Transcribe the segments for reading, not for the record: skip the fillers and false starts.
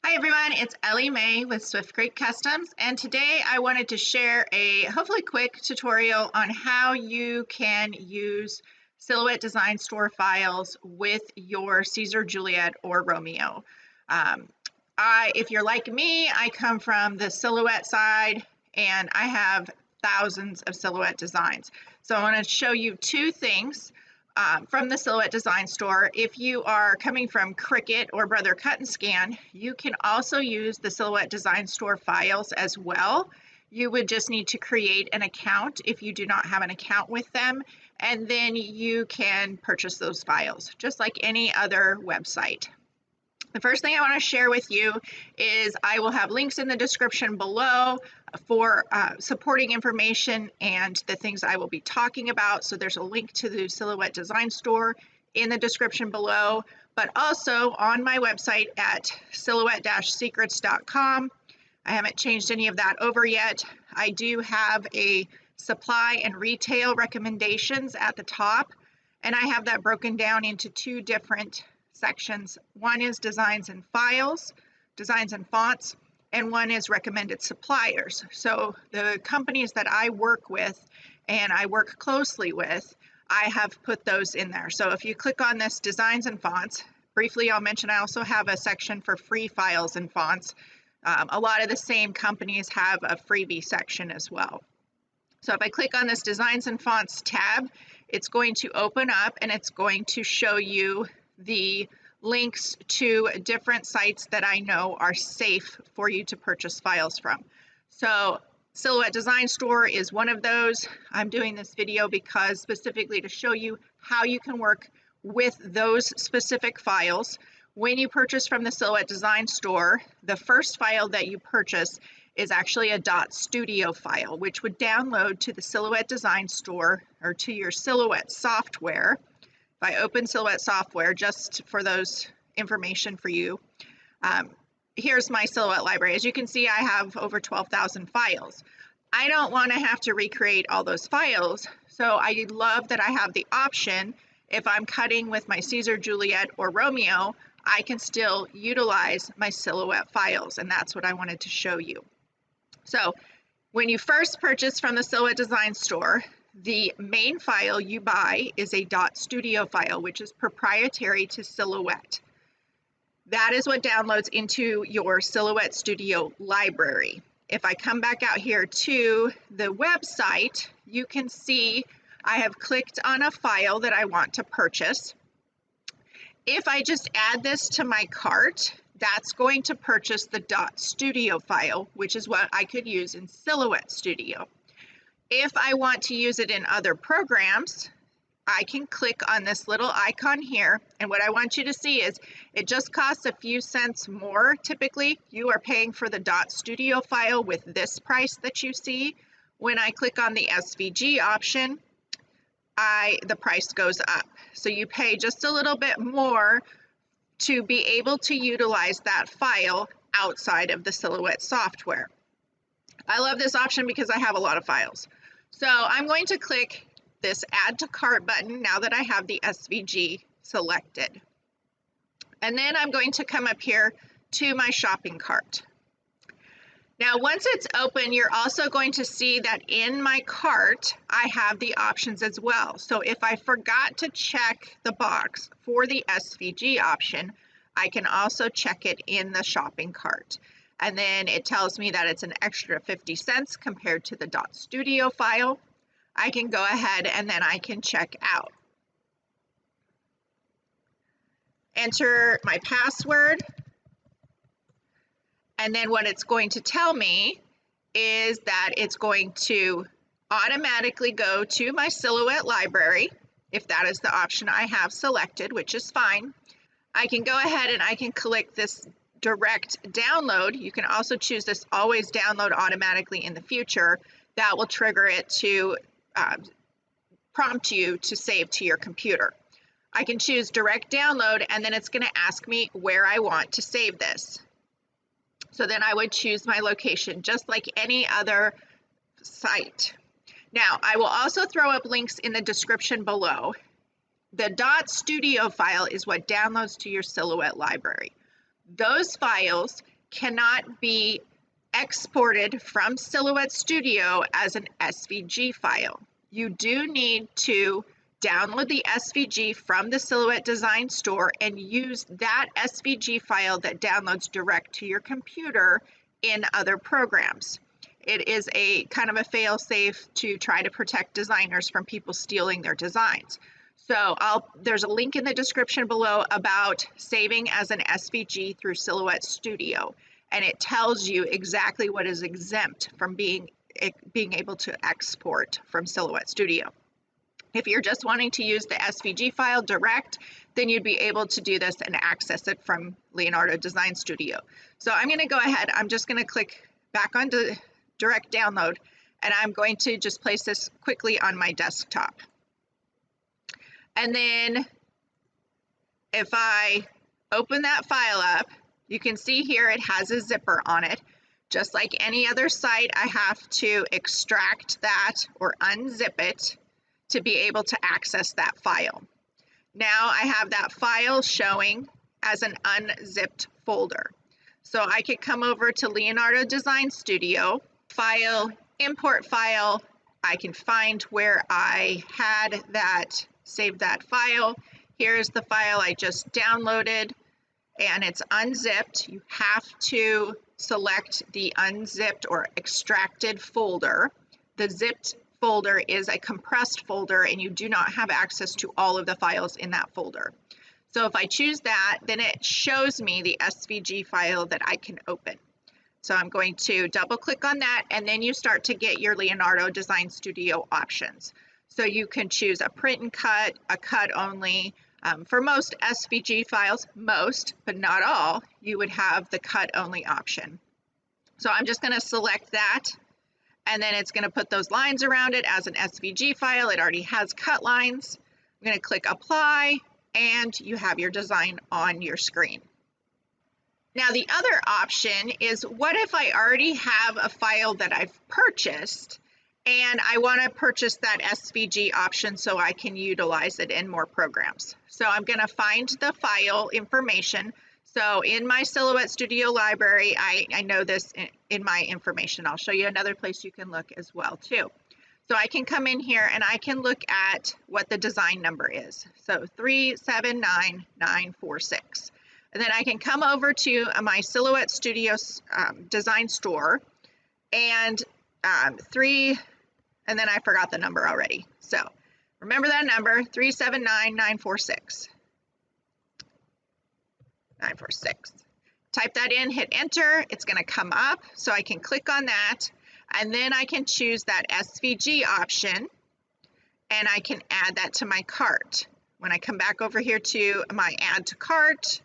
Hi everyone, it's Ellie Mae with Swift Creek Customs, and today I wanted to share a hopefully quick tutorial on how you can use Silhouette Design Store files with your Caesar, Juliet, or Romeo. If you're like me, I come from the Silhouette side and I have thousands of Silhouette designs. So I want to show you two things from the Silhouette Design Store. If you are coming from Cricut or Brother CutNScan, you can also use the Silhouette Design Store files as well. You would just need to create an account if you do not have an account with them, and then you can purchase those files just like any other website. The first thing I want to share with you is I will have links in the description below for supporting information and the things I will be talking about. So there's a link to the Silhouette Design Store in the description below, but also on my website at silhouette-secrets.com. I haven't changed any of that over yet. I do have a supply and retail recommendations at the top, and I have that broken down into two different sections. One is designs and files, designs and fonts, and one is recommended suppliers. So the companies that I work with and I work closely with, I have put those in there. So if you click on this designs and fonts, briefly I'll mention I also have a section for free files and fonts. A lot of the same companies have a freebie section as well. So if I click on this designs and fonts tab, it's going to open up and it's going to show you the links to different sites that I know are safe for you to purchase files from. So Silhouette Design Store is one of those. I'm doing this video because specifically to show you how you can work with those specific files. When you purchase from the Silhouette Design Store, the first file that you purchase is actually a .studio file, which would download to the Silhouette Design Store or to your Silhouette software. If I open Silhouette software, just for those information for you, here's my Silhouette library. As you can see, I have over 12,000 files. I don't want to have to recreate all those files, so I love that I have the option, if I'm cutting with my Caesar, Juliet, or Romeo, I can still utilize my Silhouette files, and that's what I wanted to show you. So when you first purchase from the Silhouette Design Store, the main file you buy is a .studio file, which is proprietary to Silhouette. That is what downloads into your Silhouette Studio library. If I come back out here to the website, you can see I have clicked on a file that I want to purchase. If I just add this to my cart, that's going to purchase the .studio file, which is what I could use in Silhouette Studio. If I want to use it in other programs, I can click on this little icon here, and what I want you to see is it just costs a few cents more. Typically, you are paying for the .studio file with this price that you see. When I click on the SVG option, the price goes up. So you pay just a little bit more to be able to utilize that file outside of the Silhouette software. I love this option because I have a lot of files. So I'm going to click this Add to Cart button now that I have the SVG selected. And then I'm going to come up here to my shopping cart. Now, once it's open, you're also going to see that in my cart, I have the options as well. So if I forgot to check the box for the SVG option, I can also check it in the shopping cart. And then it tells me that it's an extra 50 cents compared to the .studio file. I can go ahead and then I can check out. Enter my password. And then what it's going to tell me is that it's going to automatically go to my Silhouette library, if that is the option I have selected, which is fine. I can go ahead and I can click this direct download. You can also choose this always download automatically in the future. That will trigger it to prompt you to save to your computer. I can choose direct download, and then it's going to ask me where I want to save this. So then I would choose my location just like any other site. Now, I will also throw up links in the description below. The .studio file is what downloads to your Silhouette library. those files cannot be exported from Silhouette Studio as an SVG file. You do need to download the SVG from the Silhouette Design Store and use that SVG file that downloads direct to your computer in other programs. It is a kind of a fail-safe to try to protect designers from people stealing their designs. So there's a link in the description below about saving as an SVG through Silhouette Studio, and it tells you exactly what is exempt from being able to export from Silhouette Studio. If you're just wanting to use the SVG file direct, then you'd be able to do this and access it from Leonardo Design Studio. So I'm going to go ahead, I'm just going to click back onto direct download, and I'm going to just place this quickly on my desktop. And then if I open that file up, you can see here it has a zipper on it. Just like any other site, I have to extract that or unzip it to be able to access that file. Now I have that file showing as an unzipped folder. So I could come over to Leonardo Design Studio, File, Import File. I can find where I had that, saved that file. Here's the file I just downloaded, and it's unzipped. You have to select the unzipped or extracted folder. The zipped folder is a compressed folder, and you do not have access to all of the files in that folder. So if I choose that, then it shows me the SVG file that I can open. So I'm going to double click on that, and then you start to get your Leonardo Design Studio options. So you can choose a print and cut, a cut only. For most SVG files, most, but not all, you would have the cut only option. So I'm just going to select that, and then it's going to put those lines around it as an SVG file. It already has cut lines. I'm going to click apply, and you have your design on your screen. Now the other option is, what if I already have a file that I've purchased and I want to purchase that SVG option so I can utilize it in more programs? So I'm going to find the file information. So in my Silhouette Studio library, I know this in my information. I'll show you another place you can look as well too. So I can come in here and I can look at what the design number is. So 379946. And then I can come over to my Silhouette Studio Design Store and and then I forgot the number already. So remember that number, 379946. 946. Type that in, hit enter, it's going to come up, so I can click on that, and then I can choose that SVG option, and I can add that to my cart. When I come back over here to my add to cart,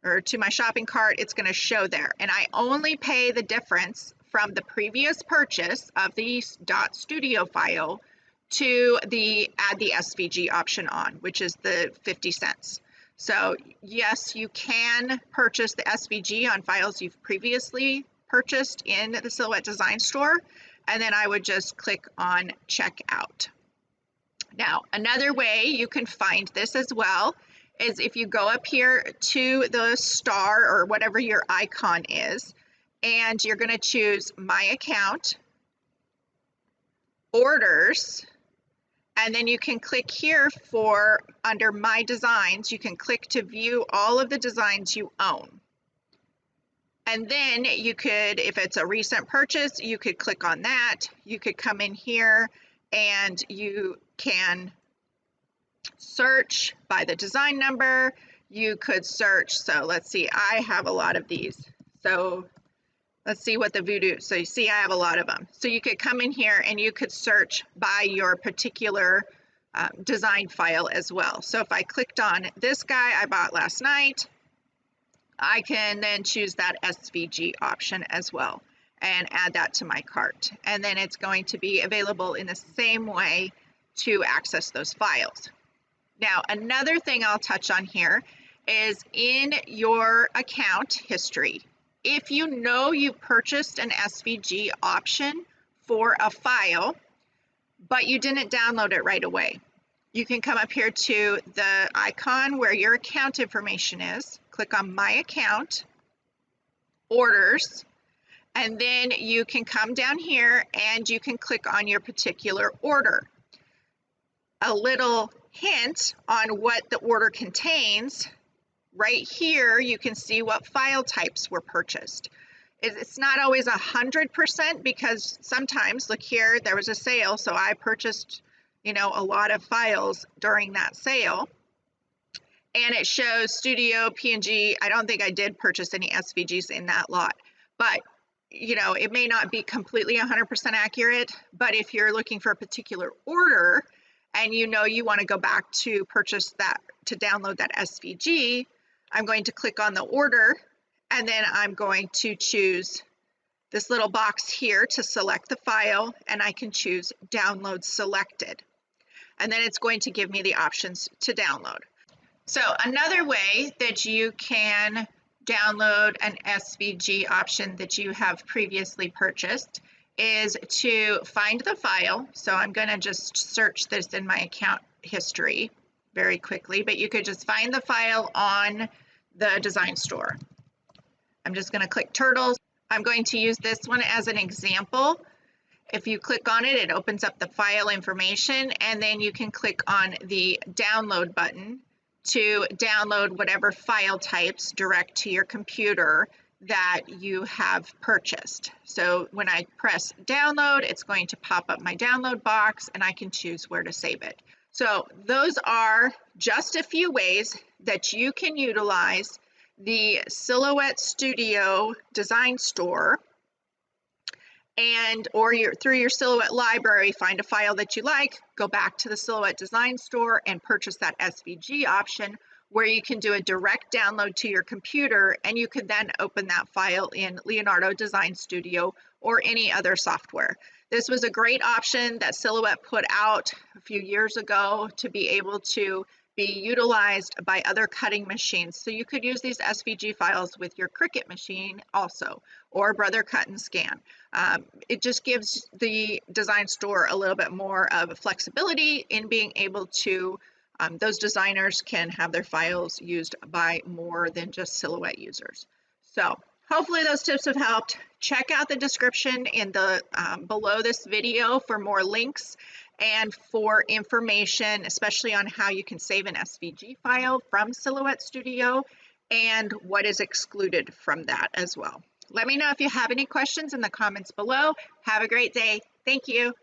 or to my shopping cart, it's going to show there, and I only pay the difference from the previous purchase of the .studio file to the add the SVG option on, which is the 50 cents. So yes, you can purchase the SVG on files you've previously purchased in the Silhouette Design Store, and then I would just click on checkout. Now, another way you can find this as well is if you go up here to the star or whatever your icon is, and you're going to choose My Account, Orders, and then you can click here for under My Designs, you can click to view all of the designs you own. And then you could, if it's a recent purchase, you could click on that. You could come in here and you can search by the design number. You could search, so let's see, I have a lot of these. So let's see what the voodoo, so you see I have a lot of them. So you could come in here and you could search by your particular design file as well. So if I clicked on this guy I bought last night, I can then choose that SVG option as well and add that to my cart. And then it's going to be available in the same way to access those files. Now, another thing I'll touch on here is in your account history. If you know you purchased an SVG option for a file, but you didn't download it right away, you can come up here to the icon where your account information is, click on My Account, Orders, and then you can come down here and you can click on your particular order. A little hint on what the order contains. Right here, you can see what file types were purchased. It's not always 100% because sometimes, look here, there was a sale, so I purchased, a lot of files during that sale. And it shows Studio, PNG. I don't think I did purchase any SVGs in that lot, but it may not be completely 100% accurate, but if you're looking for a particular order and you want to go back to purchase that, to download that SVG, I'm going to click on the order, and then I'm going to choose this little box here to select the file, and I can choose Download Selected. And then it's going to give me the options to download. So another way that you can download an SVG option that you have previously purchased is to find the file. So I'm going to just search this in my account history very quickly, but you could just find the file on the design store. I'm just going to click Turtles. I'm going to use this one as an example. If you click on it, it opens up the file information, and then you can click on the download button to download whatever file types direct to your computer that you have purchased. So when I press download, it's going to pop up my download box, and I can choose where to save it. So those are just a few ways that you can utilize the Silhouette Studio Design Store or through your Silhouette library, find a file that you like, go back to the Silhouette Design Store and purchase that SVG option where you can do a direct download to your computer, and you could then open that file in Leonardo Design Studio or any other software. This was a great option that Silhouette put out a few years ago to be able to be utilized by other cutting machines. So you could use these SVG files with your Cricut machine also, or Brother CutNScan. It just gives the design store a little bit more of flexibility in being able to, those designers can have their files used by more than just Silhouette users. So hopefully those tips have helped. Check out the description in the below this video for more links and for information, especially on how you can save an SVG file from Silhouette Studio and what is excluded from that as well. Let me know if you have any questions in the comments below. Have a great day. Thank you.